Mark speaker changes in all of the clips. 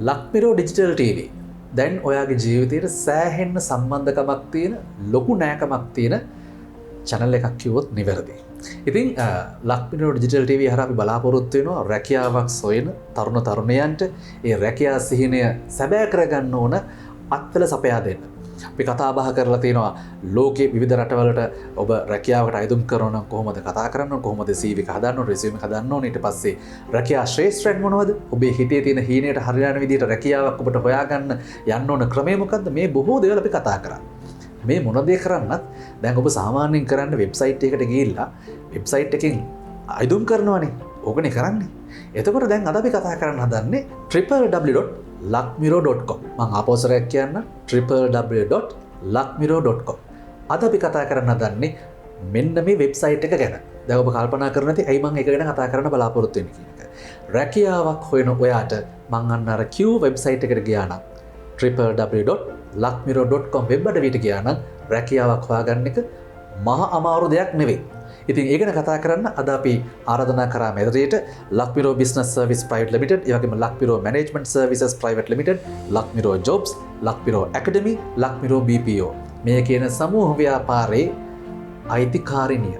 Speaker 1: ලක්මිරෝ digital TV දැන් ඔයාගේ ජීවිතයට සෑහෙන්න සම්බන්ධකමක් තියෙන ලොකු නෑකමක් තියෙන channel එකක් කිව්වොත් නිවැරදි. ඉතින් ලක්මිරෝ ඩිජිටල් TV හරහා අපි බලාපොරොත්තු වෙනවා රැකියාවක් සොයන තරුණ තරුණියන්ට ඒ රැකියා සිහිනය සැබෑ කරගන්න ඕන අත්වල සපයා දෙන්න. අපි කතා බහ කරලා තියෙනවා ලෝකයේ විවිධ රටවලට ඔබ රැකියාවකට අයදුම් කරන කොහොමද කතා කරන්න ඕන කොහොමද CV එක හදන්න ඕන resume එක හදන්න ඕන ඊට පස්සේ රැකියා ශ්‍රේෂ්ඨයන් මොනවද ඔබේ හිතේ තියෙන හීනයට හරියන විදිහට රැකියාවක් ඔබට හොයාගන්න යන්න ඕන ක්‍රමය මොකද්ද මේ බොහෝ දේවල් අපි කතා කරන්නේ මේ මොන දේ කරන්නත් දැන් ඔබ සාමාන්‍යයෙන් කරන්න වෙබ්සයිට් එකකට ගිහිල්ලා වෙබ්සයිට් එකෙන් අයදුම් කරනවනේ ඕකනේ කරන්නේ එතකොට දැන් අද අපි කතා කරන්න හදන්නේ www.lakmiro.com මම ආපෝසරයක් කියන්න www.lakmiro.com අද අපි කතා කරන්න හදන්නේ මෙන්න මේ වෙබ්සයිට් එක ගැන. දැන් ඔබ කල්පනා කරන නැති ඇයි මම ඒක ගැන කතා කරන්න බලාපොරොත්තු වෙන්නේ කියන එක. රැකියාවක් හොයන ඔයාට මම අන්න අර Q වෙබ්සයිට් එකට ගියා නම් www.lakmiro.com වෙබ් අඩවියට ගියා නම් රැකියාවක් හොයාගන්න එක මහා අමාරු දෙයක් නෙවෙයි. ඉතින් ඒ ගැන කතා කරන්න අද අපි ආරාධනා කරා මෙතනට Lakmiro business service private limited, ඒ වගේම Lakmiro management services private limited, Lakmiro jobs, Lakmiro academy, Lakmiro BPO මේ කියන සමූහ ව්‍යාපාරයේ අයිතිකාරිනිය,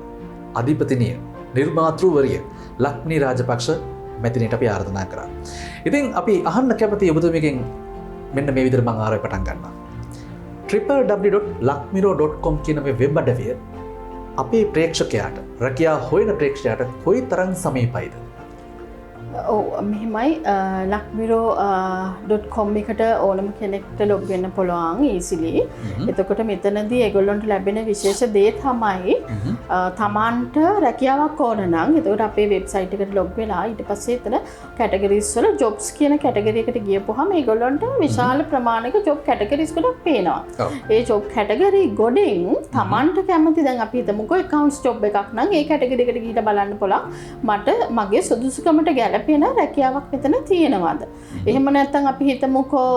Speaker 1: අධිපතිනිය, නිර්මාතෘවරිය ලක්මිනී රාජපක්ෂ මෙතනට අපි ආරාධනා කරා. ඉතින් අපි අහන්න කැමති ඔබතුමියගෙන් මෙන්න මේ විදිහට මම ආරම්භ පටන් ගන්නවා. www.lakmiro.com කියන මේ වෙබ් අඩවිය අපේ ප්‍රේක්ෂකයාට රැකියා හොයන ප්‍රේක්ෂකයාට කොයි තරම් සමීපයිද?
Speaker 2: මෙහෙමයි lakmiro.com එකට ඕනම කෙනෙක්ට ලොග් වෙන්න පුළුවන් easily. එතකොට මෙතනදී ඒගොල්ලන්ට ලැබෙන විශේෂ දේ තමයි තමන්ට රැකියාවක් ඕන නම් එතකොට අපේ වෙබ්සයිට් එකට ලොග් වෙලා ඊට පස්සේ එතන කැටගරිස් වල ජොබ්ස් කියන කැටගරි එකට ගියපුවාම ඒගොල්ලන්ට විශාල ප්‍රමාණයක ජොබ් කැටගරිස් ගොඩක් පේනවා. ඒ ජොබ් කැටගරි ගොඩෙන් තමන්ට කැමති දැන් අපි හිතමුකෝ accounts job එකක් නම් ඒ කැටගරි එකට ගිහින් බලන්න පුළුවන් මට මගේ සුදුසුකමට ගැලපෙන රැකියාවක් මෙතන තියෙනවද? එහෙම නැත්නම් අපි හිතමුකෝ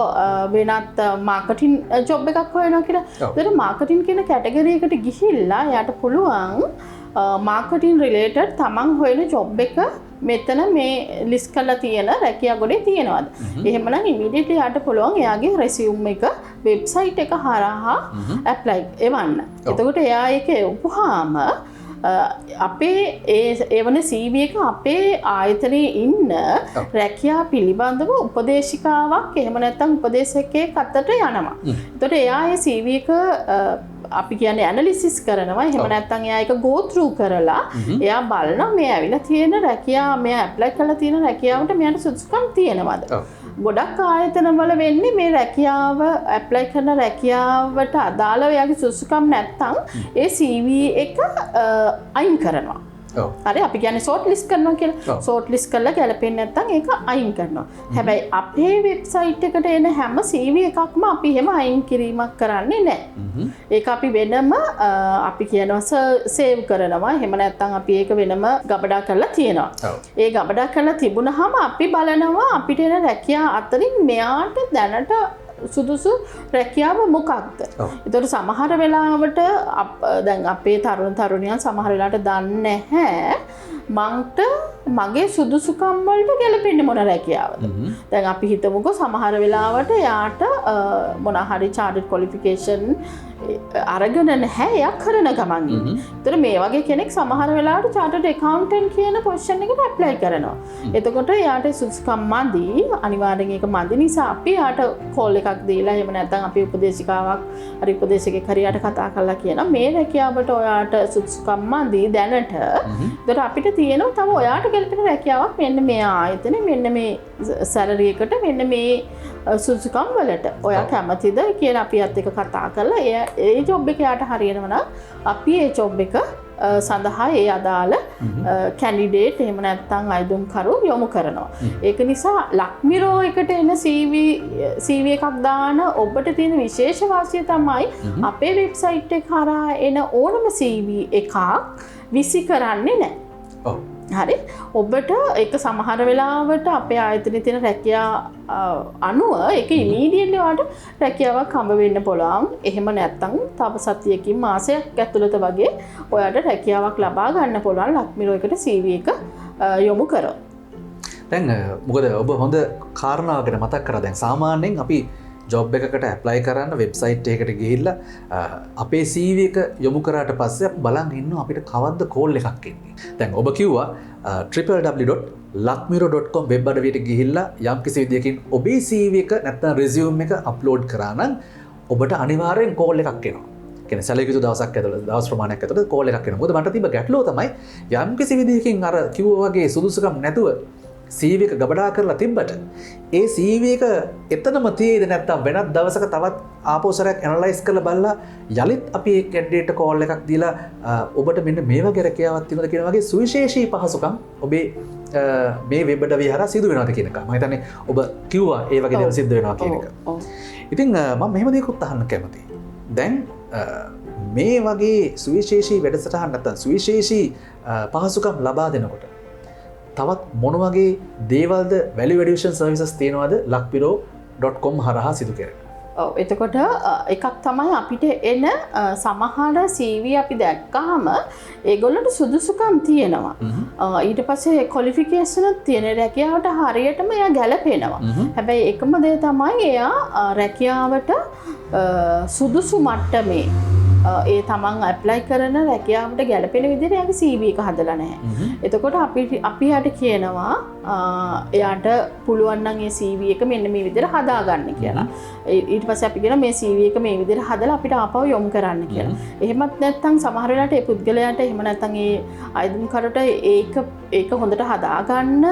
Speaker 2: වෙනත් මාකටිං ජොබ් එකක් හොයනවා කියලා. ඒතර මාකටිං කියන කැටගරි එකට ගිහිල්ලා යාට පුළුවන් මාකටිං රිලේටඩ් තමන් හොයන ජොබ් එක මෙතන මේ ලිස්ට් කරලා තියෙන රැකියා ගොඩේ තියෙනවද? එහෙමනම් ඉමීඩියට්ලි යාට පුළුවන් එයාගේ රෙසියුම් එක වෙබ්සයිට් එක හරහා ඇප්ලයි එවන්න. එතකොට එයා ඒක එවපුවාම අපේ ඒවන CV එක අපේ ආයතනයේ ඉන්න රැකියා පිළිබඳව උපදේශිකාවක් එහෙම නැත්නම් උපදේශකයෙක් අතට යනවා. එතකොට එයා ඒ CV එක අපි කියන්නේ ඇනලිසිස් කරනවා. එහෙම නැත්නම් එයා ඒක go through කරලා එයා බලනවා මේ ඇවිල්ලා තියෙන රැකියා මෙයා ඇප්ලයි කරලා තියෙන රැකියාවට මෙයාට සුදුසුකම් තියෙනවද? ගොඩක් ආයතනවල වෙන්නේ මේ රැකියාව ඇප්ලයි කරන රැකියාවට අදාළව එයාගේ සුදුසුකම් නැත්නම් ඒ CV එක අයින් කරනවා. හරි අපි කියන්නේ ෂෝට් ලිස්ට් කරනවා කියලා. ෂෝට් ලිස්ට් කරලා ගැලපෙන්නේ නැත්නම් ඒක අයින් කරනවා. හැබැයි අපේ වෙබ්සයිට් එකට එන හැම CV එකක්ම අපි එහෙම අයින් කිරීමක් කරන්නේ නැහැ. ඒක අපි වෙනම අපි කියනවා සේව් කරනවා. එහෙම නැත්නම් අපි ඒක වෙනම ගබඩා කරලා තියෙනවා. ඒ ගබඩා කරලා තිබුණාම අපි බලනවා අපිට එන රැකියා අතරින් මෙයාට දැනට සුදුසු රැකියාව මොකක්ද? ඒතකොට සමහර වෙලාවට දැන් අපේ තරුණ තරුණියන් සමහර වෙලාවට දන්නේ නැහැ මන්ට මගේ සුදුසුකම් වලට ගැලපෙන්නේ මොන රැකියාවද? දැන් අපි හිතමුකෝ සමහර වෙලාවට යාට මොන හරි chartered qualification අරගෙන නැහැ එයා කරන ගමන් ඉන්නේ. ඒතර මේ වගේ කෙනෙක් සමහර වෙලාවට chartered accountant කියන පොසිෂන් එකට ඇප්ලයි කරනවා. එතකොට එයාට සුදුසුකම් මදි අනිවාර්යෙන් ඒක මදි නිසා අපි යාට කෝල් එකක් දීලා එහෙම නැත්නම් අපි උපදේශිකාවක් හරි උපදේශකෙක් හරියට කතා කරලා කියනවා මේ රැකියාවට ඔයාට සුදුසුකම් මදි දැනට. ඒතර අපිට තියෙනවා තව ඔයාට ගැලපෙන රැකියාවක් මෙන්න මේ ආයතනේ මෙන්න මේ සැලරි එකට මෙන්න මේ සුදුසුකම් වලට ඔයා කැමතිද කියලා අපි අත් එක කතා කරලා ඒ ජොබ් එක යාට හරියනවා නම් අපි ඒ ජොබ් එක සඳහා ඒ අදාළ කැන්ඩිඩේට් එහෙම නැත්නම් අයදුම්කරු යොමු කරනවා. ඒක නිසා ලක්මිරෝ එකට එන CV එකක් දාන ඔබට තියෙන විශේෂ වාසිය තමයි අපේ වෙබ්සයිට් එක කරා එන ඕනම CV එකක් විසි කරන්නේ නැහැ. ඔව්. හරි ඔබට ඒක සමහර වෙලාවට අපේ ආයතනයේ තියෙන රැකියා අනුව ඒක ඉමීඩියට්ලි ඔයාලට රැකියාවක් හම්බ වෙන්න පුළුවන්. එහෙම නැත්නම් තව සතියකින් මාසයක් ඇතුළත වගේ ඔයාලට රැකියාවක් ලබා ගන්න පුළුවන් ලක්මිරෝ එකට CV එක යොමු කරොත්.
Speaker 1: දැන් මොකද ඔබ හොඳ කාරණාවකට මතක් කර දැන් සාමාන්‍යයෙන් අපි ජොබ් එකකට ඇප්ලයි කරන්න වෙබ්සයිට් එකකට ගිහිල්ලා අපේ CV එක යොමු කරාට පස්සේ අපි බලන් ඉන්නවා අපිට කවද්ද කෝල් එකක් එන්නේ. දැන් ඔබ කිව්වා www.lakmiro.com වෙබ් අඩවියට ගිහිල්ලා යම් කිසි විදියකින් ඔබේ CV එක නැත්නම් resume එක අප්ලෝඩ් කරා නම් ඔබට අනිවාර්යෙන් කෝල් එකක් එනවා. කියන්නේ සැලකිය යුතු දවසක් ඇතුළත දවස් ප්‍රමාණයක් ඇතුළත කෝල් එකක් එනවා. මොකද මට තිබ්බ ගැටලුව තමයි යම් කිසි විදියකින් අර කිව්වා වගේ සුදුසුකම් නැතුව CV එක ගබඩා කරලා තිබ්බට ඒ CV එක එතනම තියෙද නැත්නම් වෙනත් දවසක තවත් ආපෝසරයක් ඇනලයිස් කරලා බලලා යලිත් අපි ඒ කැන්ඩිඩේට් කෝල් එකක් දීලා ඔබට මෙන්න මේ වගේ රැකියාවක් තියෙනවද කියන වගේ සුවිශේෂී පහසුකම් ඔබේ මේ වෙබ් අඩවිය හරහා සිදු වෙනවද කියන එක. මම හිතන්නේ ඔබ කිව්වා ඒ වගේ දේවල් සිද්ධ වෙනවා කියන එක. ඉතින් මම මෙහෙම දෙයක්ත් අහන්න කැමතියි. දැන් මේ වගේ සුවිශේෂී වැඩසටහන් නැත්නම් සුවිශේෂී පහසුකම් ලබා දෙනකොට තවත් මොන වගේ දේවල්ද වැලියු ඇඩිෂන් සර්විසස් තියෙනවද lakpiro.com හරහා සිදු කරන්නේ?
Speaker 2: ඔව් එතකොට එකක් තමයි අපිට එන සමහර CV අපි දැක්කහම ඒගොල්ලන්ට සුදුසුකම් තියෙනවා. ඊට පස්සේ ක්වොලිෆිකේෂන් තියෙන රැකියාවට හරියටම එයා ගැලපෙනවා. හැබැයි එකම දේ තමයි එයා රැකියාවට සුදුසු මට්ටමේ ඒ තමන් ඇප්ලයි කරන රැකියාවට ගැලපෙන විදිහට එයාගේ CV එක හදලා නැහැ. එතකොට අපි යට කියනවා එයාට පුළුවන් නම් ඒ CV එක මෙන්න මේ විදිහට හදාගන්න කියලා. ඊට පස්සේ අපි කියනවා මේ CV එක මේ විදිහට හදලා අපිට ආපහු යොමු කරන්න කියලා. එහෙමත් නැත්නම් සමහර වෙලාවට ඒ පුද්ගලයාට එහෙම නැත්නම් ඒ අයදුම්කරට ඒක හොඳට හදාගන්න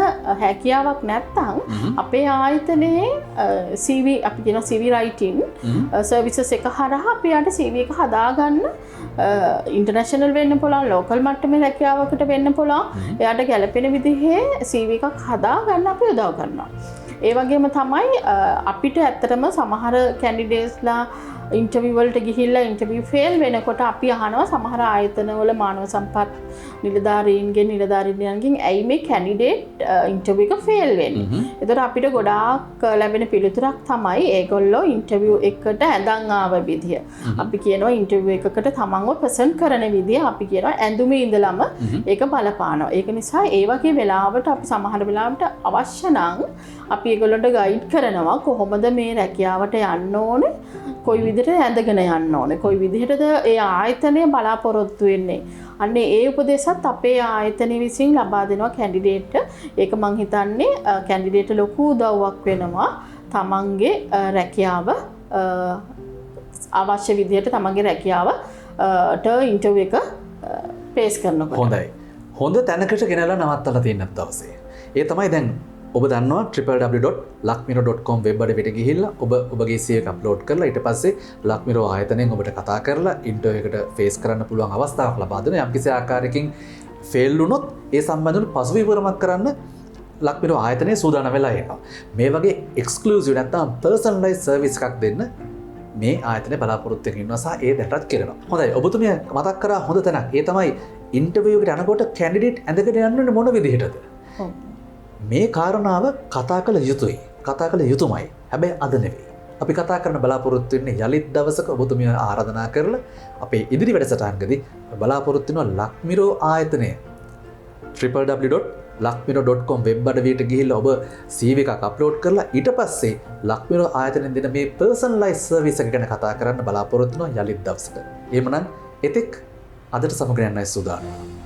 Speaker 2: හැකියාවක් නැත්නම් අපේ ආයතනයේ CV අපි කියනවා CV writing services එක හරහා අපි යට CV එක හදාගන්න ඉන්ටර්නැෂනල් වෙන්න පුළුවන් ලෝකල් මට්ටමේ රැකියාවකට වෙන්න පුළුවන් එයාට ගැලපෙන විදිහේ CV එකක් හදාගන්න අපි උදව් කරනවා. ඒ වගේම තමයි අපිට ඇත්තටම සමහර කැන්ඩිඩේට්ස්ලා ඉන්ටර්විව් වලට ගිහිල්ලා ඉන්ටර්විව් ෆේල් වෙනකොට අපි අහනවා සමහර ආයතනවල මානව සම්පත් නිලධාරීන්ගෙන් ඇයි මේ කැන්ඩිඩේට් ඉන්ටර්විව් එක ෆේල් වෙන්නේ? ඒතර අපිට ගොඩාක් ලැබෙන පිළිතුරක් තමයි ඒගොල්ලෝ ඉන්ටර්විව් එකට ඇඳන් ආව විදිය. අපි කියනවා ඉන්ටර්විව් එකකට තමන්ව ප්‍රසන්ට් කරන විදිය අපි කියනවා ඇඳුමේ ඉඳලම ඒක බලපානවා. ඒක නිසා ඒ වගේ වෙලාවට අපි සමහර වෙලාවට අවශ්‍ය නම් අපි ඒගොල්ලන්ට ගයිඩ් කරනවා කොහොමද මේ රැකියාවට යන්න ඕනේ, කොයි විදිහට ඇඳගෙන යන්න ඕනේ, කොයි විදිහටද ඒ ආයතනය බලාපොරොත්තු වෙන්නේ. අන්න ඒ උපදේශත් අපේ ආයතනය විසින් ලබා දෙනවා කැන්ඩිඩේට්ට. ඒක මං හිතන්නේ කැන්ඩිඩේට්ට ලොකු උදව්වක් වෙනවා තමන්ගේ රැකියාව අවශ්‍ය විදිහට තමන්ගේ රැකියාවට ඉන්ටර්විව් එක ෆේස් කරනකොට.
Speaker 1: හොඳයි. හොඳ තැනකට ගෙනලා නවත්තලා තියෙන දවසේ. ඒ තමයි දැන් ඔබ දන්නවා www.lakmiro.com වෙබ් අඩවියට ගිහිල්ලා ඔබගේ CV එක අප්ලෝඩ් කරලා ඊට පස්සේ lakmiro ආයතනයෙන් ඔබට කතා කරලා ඉන්ටර්විව් එකට ෆේස් කරන්න පුළුවන් අවස්ථාවක් ලබා දෙන යම්කිසි ආකාරයකින් ෆේල් වුණොත් ඒ සම්බන්ධව පසුබිමක් කරන්න lakmiro ආයතනයේ සූදානම් වෙලා ඉන්නවා. මේ වගේ එක්ස්ක්ලූසිව් නැත්නම් පර්සනලයිස් සර්විස් එකක් දෙන්න මේ ආයතනයේ බලාපොරොත්තු වෙන ඉන්නවා සහ ඒ දැටත් කරනවා. හොඳයි ඔබතුමිය මතක් කරා හොඳ තැනක්. ඒ තමයි ඉන්ටර්විව් එකට යනකොට කැන්ඩිඩේට් ඇඳගෙන යන්නේ මොන විදිහටද? මේ කාරණාව කතා කළ යුතුයි. කතා කළ යුතුමයි. හැබැයි අද නෙවෙයි. අපි කතා කරන බලාපොරොත්තු වෙන්නේ යලිත් දවසක ඔබතුමිය ආරාධනා කරලා අපේ ඉදිරි වැඩසටහනකදී බලාපොරොත්තු වෙනවා lakmiro ආයතනය www.lakmiro.com වෙබ් අඩවියට ගිහිල්ලා ඔබ CV එකක් අප්ලෝඩ් කරලා ඊට පස්සේ lakmiro ආයතනයෙන් දෙන මේ පර්සනලයිස් සර්විස් එක ගැන කතා කරන්න බලාපොරොත්තු වෙනවා යලිත් දවසක. එහෙමනම් එතෙක් අදට සමග යන්නයි සූදානම්.